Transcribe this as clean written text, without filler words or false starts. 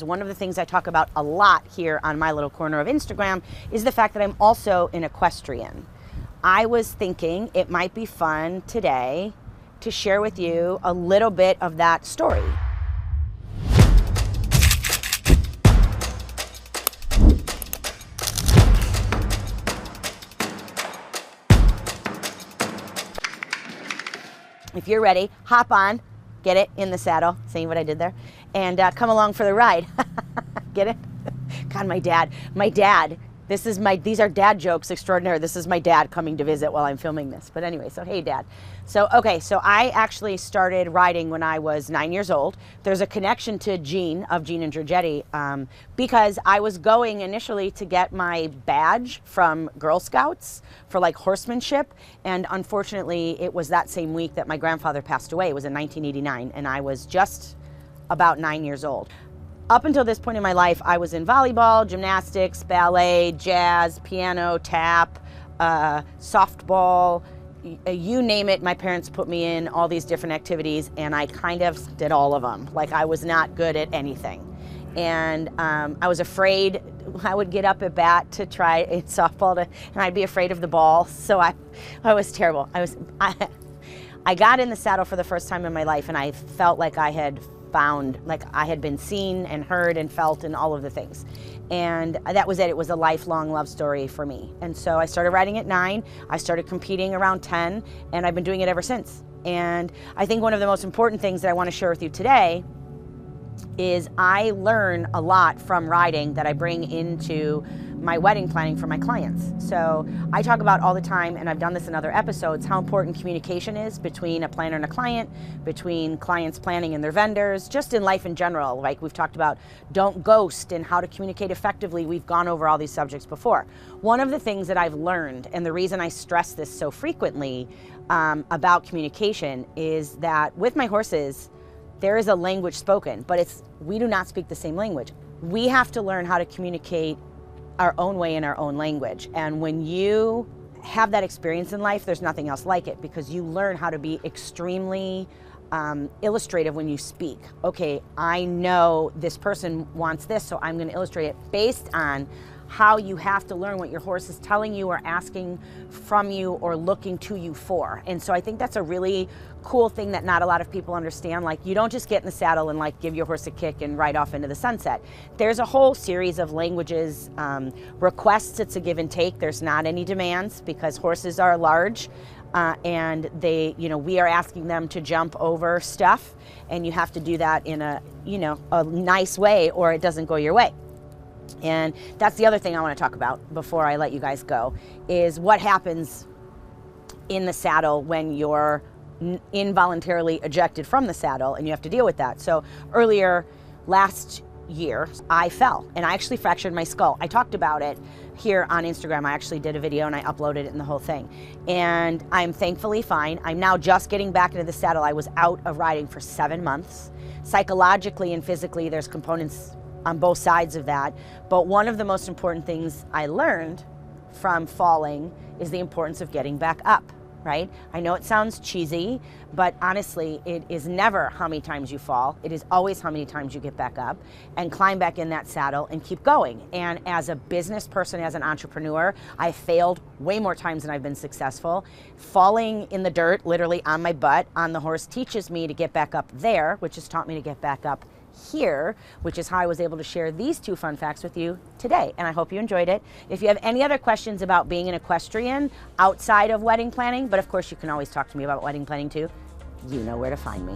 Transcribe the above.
One of the things I talk about a lot here on my little corner of Instagram is the fact that I'm also an equestrian. I was thinking it might be fun today to share with you a little bit of that story. If you're ready, hop on, get it in the saddle, see what I did there, and come along for the ride. Get it? God, my dad, these are dad jokes extraordinary. This is my dad coming to visit while I'm filming this. But anyway, so hey, Dad. So I actually started riding when I was 9 years old. There's a connection to Gene of Gene and Durpetti because I was going initially to get my badge from Girl Scouts for like horsemanship. And unfortunately, it was that same week that my grandfather passed away. It was in 1989, and I was just about 9 years old. Up until this point in my life, I was in volleyball, gymnastics, ballet, jazz, piano, tap, softball, you name it. My parents put me in all these different activities, and I kind of did all of them. Like, I was not good at anything. And I was afraid. I would get up at bat to try softball, and I'd be afraid of the ball. So I was terrible. I got in the saddle for the first time in my life, and I felt like I had been seen and heard and felt and all of the things. And that was it. It was a lifelong love story for me. And so I started riding at 9. I started competing around 10, and I've been doing it ever since. And I think one of the most important things that I want to share with you today is I learn a lot from riding that I bring into my wedding planning for my clients. So I talk about all the time, and I've done this in other episodes, how important communication is between a planner and a client, between clients planning and their vendors, just in life in general. Like we've talked about don't ghost and how to communicate effectively. We've gone over all these subjects before. One of the things that I've learned, and the reason I stress this so frequently about communication, is that with my horses, there is a language spoken, but we do not speak the same language. We have to learn how to communicate our own way in our own language. And when you have that experience in life, there's nothing else like it, because you learn how to be extremely illustrative when you speak. Okay, I know this person wants this, so I'm going to illustrate it based on how you have to learn what your horse is telling you or asking from you or looking to you for. And so I think that's a really cool thing that not a lot of people understand. Like, you don't just get in the saddle and like give your horse a kick and ride off into the sunset. There's a whole series of languages, requests. It's a give and take. There's not any demands, because horses are large and we are asking them to jump over stuff, and you have to do that in a nice way, or it doesn't go your way. And that's the other thing I want to talk about before I let you guys go, is what happens in the saddle when you're involuntarily ejected from the saddle and you have to deal with that. So earlier last year, I fell and I actually fractured my skull. I talked about it here on Instagram. I actually did a video and I uploaded it and the whole thing. And I'm thankfully fine. I'm now just getting back into the saddle. I was out of riding for 7 months. Psychologically and physically, there's components on both sides of that. But one of the most important things I learned from falling is the importance of getting back up, right? I know it sounds cheesy, but honestly, it is never how many times you fall. It is always how many times you get back up and climb back in that saddle and keep going. And as a business person, as an entrepreneur, I failed way more times than I've been successful. Falling in the dirt, literally on my butt, on the horse, teaches me to get back up there, which has taught me to get back up here, which is how I was able to share these 2 fun facts with you today. And I hope you enjoyed it. If you have any other questions about being an equestrian outside of wedding planning, but of course you can always talk to me about wedding planning too, you know where to find me.